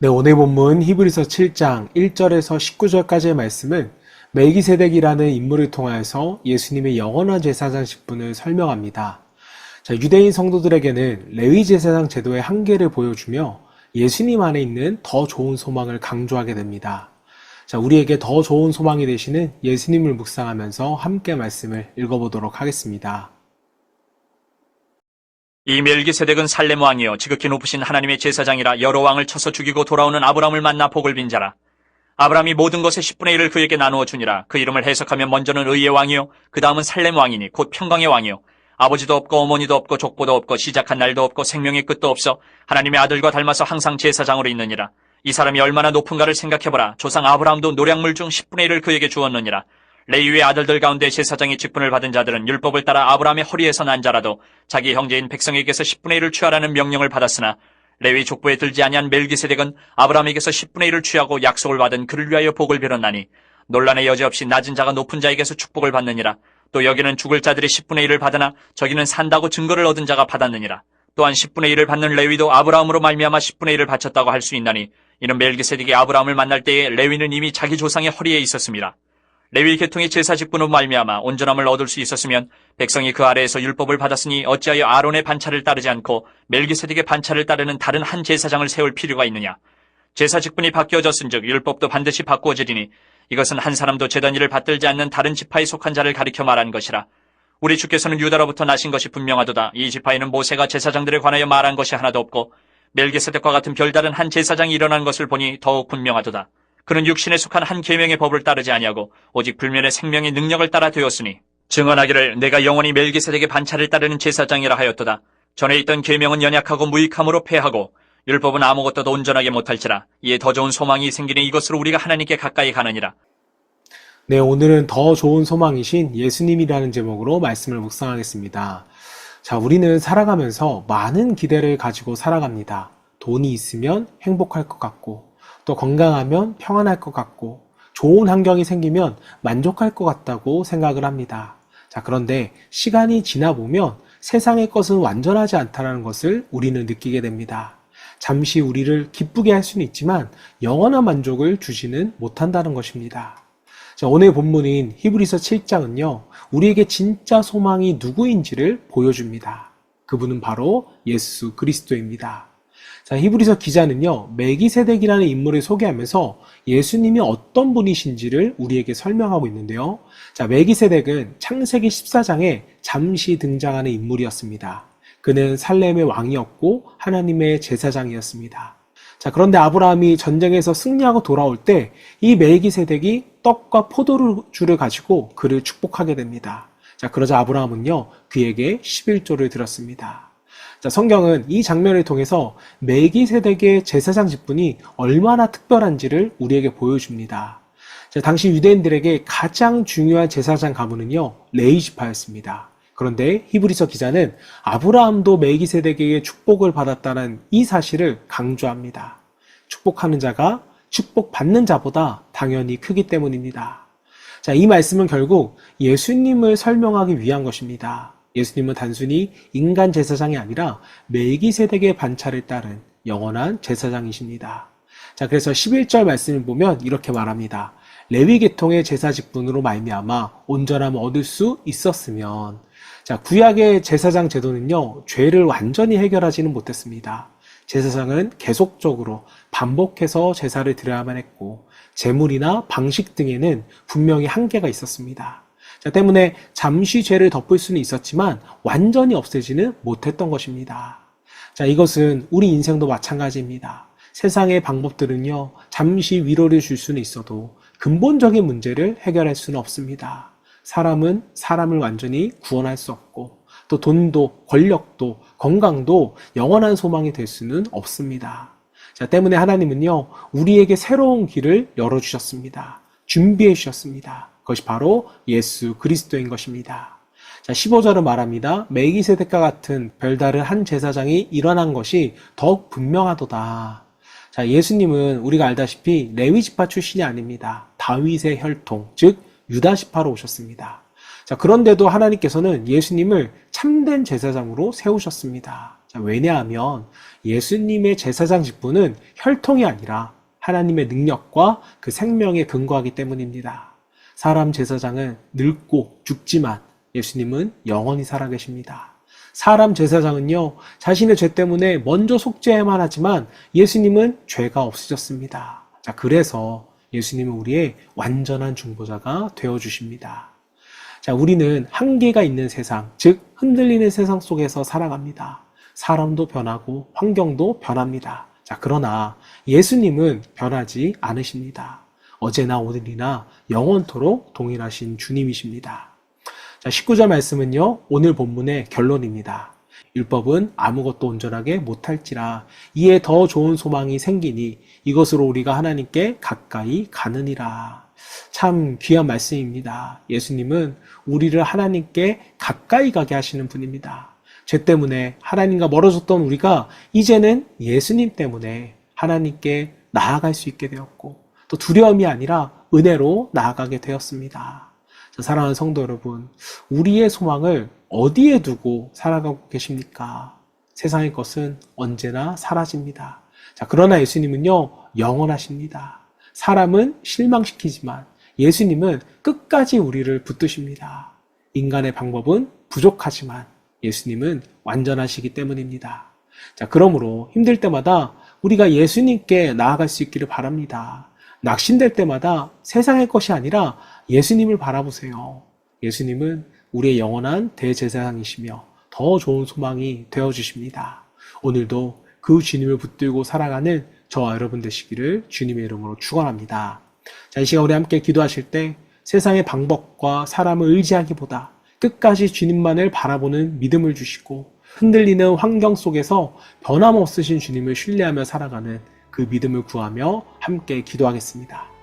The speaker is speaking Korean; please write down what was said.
네, 오늘 본문 히브리서 7장 1절에서 19절까지의 말씀은 멜기세덱이라는 인물을 통하여서 예수님의 영원한 제사장 직분을 설명합니다. 자, 유대인 성도들에게는 레위 제사장 제도의 한계를 보여주며 예수님 안에 있는 더 좋은 소망을 강조하게 됩니다. 자, 우리에게 더 좋은 소망이 되시는 예수님을 묵상하면서 함께 말씀을 읽어보도록 하겠습니다. 이 멜기세덱은 살렘 왕이요 지극히 높으신 하나님의 제사장이라 여러 왕을 쳐서 죽이고 돌아오는 아브라함을 만나 복을 빈 자라. 아브라함이 모든 것의 10분의 1을 그에게 나누어 주니라. 그 이름을 해석하면 먼저는 의의 왕이요 그 다음은 살렘 왕이니 곧 평강의 왕이요 아버지도 없고 어머니도 없고 족보도 없고 시작한 날도 없고 생명의 끝도 없어 하나님의 아들과 닮아서 항상 제사장으로 있느니라. 이 사람이 얼마나 높은가를 생각해보라. 조상 아브라함도 노량물 중 10분의 1을 그에게 주었느니라. 레위의 아들들 가운데 제사장의 직분을 받은 자들은 율법을 따라 아브라함의 허리에서 난 자라도 자기 형제인 백성에게서 10분의 1을 취하라는 명령을 받았으나 레위 족보에 들지 아니한 멜기세덱은 아브라함에게서 10분의 1을 취하고 약속을 받은 그를 위하여 복을 빌었나니 논란의 여지 없이 낮은 자가 높은 자에게서 축복을 받느니라. 또 여기는 죽을 자들이 10분의 1을 받으나 저기는 산다고 증거를 얻은 자가 받았느니라. 또한 10분의 1을 받는 레위도 아브라함으로 말미암아 10분의 1을 바쳤다고 할 수 있나니 이는 멜기세덱이 아브라함을 만날 때에 레위는 이미 자기 조상의 허리에 있었습니다. 레위 계통의 제사 직분으로 말미암아 온전함을 얻을 수 있었으면 백성이 그 아래에서 율법을 받았으니 어찌하여 아론의 반차를 따르지 않고 멜기세덱의 반차를 따르는 다른 한 제사장을 세울 필요가 있느냐. 제사 직분이 바뀌어졌은즉 율법도 반드시 바꾸어지리니 이것은 한 사람도 제단 일을 받들지 않는 다른 지파에 속한 자를 가리켜 말한 것이라. 우리 주께서는 유다로부터 나신 것이 분명하도다. 이 지파에는 모세가 제사장들에 관하여 말한 것이 하나도 없고 멜기세덱과 같은 별다른 한 제사장이 일어난 것을 보니 더욱 분명하도다. 그는 육신에 속한 한 계명의 법을 따르지 아니하고 오직 불면의 생명의 능력을 따라 되었으니 증언하기를 내가 영원히 멜기세덱의 반차를 따르는 제사장이라 하였도다. 전에 있던 계명은 연약하고 무익함으로 패하고 율법은 아무것도 더 온전하게 못할지라. 이에 더 좋은 소망이 생기니 이것으로 우리가 하나님께 가까이 가느니라. 네, 오늘은 더 좋은 소망이신 예수님이라는 제목으로 말씀을 묵상하겠습니다. 자, 우리는 살아가면서 많은 기대를 가지고 살아갑니다. 돈이 있으면 행복할 것 같고 또 건강하면 평안할 것 같고 좋은 환경이 생기면 만족할 것 같다고 생각을 합니다. 자, 그런데 시간이 지나 보면 세상의 것은 완전하지 않다는 것을 우리는 느끼게 됩니다. 잠시 우리를 기쁘게 할 수는 있지만 영원한 만족을 주지는 못한다는 것입니다. 자, 오늘 본문인 히브리서 7장은요, 우리에게 진짜 소망이 누구인지를 보여줍니다. 그분은 바로 예수 그리스도입니다. 자, 히브리서 기자는요, 멜기세덱이라는 인물을 소개하면서 예수님이 어떤 분이신지를 우리에게 설명하고 있는데요. 자, 멜기세덱은 창세기 14장에 잠시 등장하는 인물이었습니다. 그는 살렘의 왕이었고 하나님의 제사장이었습니다. 자, 그런데 아브라함이 전쟁에서 승리하고 돌아올 때 이 멜기세덱이 떡과 포도주를 가지고 그를 축복하게 됩니다. 자, 그러자 아브라함은요, 그에게 11조를 드렸습니다. 자, 성경은 이 장면을 통해서 멜기세덱의 제사장 직분이 얼마나 특별한지를 우리에게 보여줍니다. 자, 당시 유대인들에게 가장 중요한 제사장 가문은요, 레위 지파였습니다. 그런데 히브리서 기자는 아브라함도 멜기세덱에게 축복을 받았다는 이 사실을 강조합니다. 축복하는 자가 축복받는 자보다 당연히 크기 때문입니다. 자, 이 말씀은 결국 예수님을 설명하기 위한 것입니다. 예수님은 단순히 인간 제사장이 아니라 멜기세덱의 반차를 따른 영원한 제사장이십니다. 자, 그래서 11절 말씀을 보면 이렇게 말합니다. 레위 계통의 제사 직분으로 말미암아 온전함을 얻을 수 있었으면. 자, 구약의 제사장 제도는요, 죄를 완전히 해결하지는 못했습니다. 제사장은 계속적으로 반복해서 제사를 드려야만 했고 제물이나 방식 등에는 분명히 한계가 있었습니다. 자, 때문에 잠시 죄를 덮을 수는 있었지만 완전히 없애지는 못했던 것입니다. 자, 이것은 우리 인생도 마찬가지입니다. 세상의 방법들은요, 잠시 위로를 줄 수는 있어도 근본적인 문제를 해결할 수는 없습니다. 사람은 사람을 완전히 구원할 수 없고 또 돈도 권력도 건강도 영원한 소망이 될 수는 없습니다. 자, 때문에 하나님은요, 우리에게 새로운 길을 열어주셨습니다. 준비해 주셨습니다. 그것이 바로 예수 그리스도인 것입니다. 자, 15절은 말합니다. 멜기세덱과 같은 별다른 한 제사장이 일어난 것이 더욱 분명하도다. 자, 예수님은 우리가 알다시피 레위 지파 출신이 아닙니다. 다윗의 혈통, 즉 유다 지파로 오셨습니다. 자, 그런데도 하나님께서는 예수님을 참된 제사장으로 세우셨습니다. 자, 왜냐하면 예수님의 제사장 직분은 혈통이 아니라 하나님의 능력과 그 생명에 근거하기 때문입니다. 사람 제사장은 늙고 죽지만 예수님은 영원히 살아계십니다. 사람 제사장은요, 자신의 죄 때문에 먼저 속죄해야만 하지만 예수님은 죄가 없으셨습니다. 자, 그래서 예수님은 우리의 완전한 중보자가 되어주십니다. 자, 우리는 한계가 있는 세상, 즉 흔들리는 세상 속에서 살아갑니다. 사람도 변하고 환경도 변합니다. 자, 그러나 예수님은 변하지 않으십니다. 어제나 오늘이나 영원토록 동일하신 주님이십니다. 자, 19절 말씀은요, 오늘 본문의 결론입니다. 율법은 아무것도 온전하게 못할지라 이에 더 좋은 소망이 생기니 이것으로 우리가 하나님께 가까이 가느니라. 참 귀한 말씀입니다. 예수님은 우리를 하나님께 가까이 가게 하시는 분입니다. 죄 때문에 하나님과 멀어졌던 우리가 이제는 예수님 때문에 하나님께 나아갈 수 있게 되었고 또 두려움이 아니라 은혜로 나아가게 되었습니다. 사랑하는 성도 여러분, 우리의 소망을 어디에 두고 살아가고 계십니까? 세상의 것은 언제나 사라집니다. 자, 그러나 예수님은요, 영원하십니다. 사람은 실망시키지만 예수님은 끝까지 우리를 붙드십니다. 인간의 방법은 부족하지만 예수님은 완전하시기 때문입니다. 자, 그러므로 힘들 때마다 우리가 예수님께 나아갈 수 있기를 바랍니다. 낙심될 때마다 세상의 것이 아니라 예수님을 바라보세요. 예수님은 우리의 영원한 대제사장이시며 더 좋은 소망이 되어주십니다. 오늘도 그 주님을 붙들고 살아가는 저와 여러분 되시기를 주님의 이름으로 축원합니다. 자, 이 시간 우리 함께 기도하실 때 세상의 방법과 사람을 의지하기보다 끝까지 주님만을 바라보는 믿음을 주시고 흔들리는 환경 속에서 변함없으신 주님을 신뢰하며 살아가는 그 믿음을 구하며 함께 기도하겠습니다.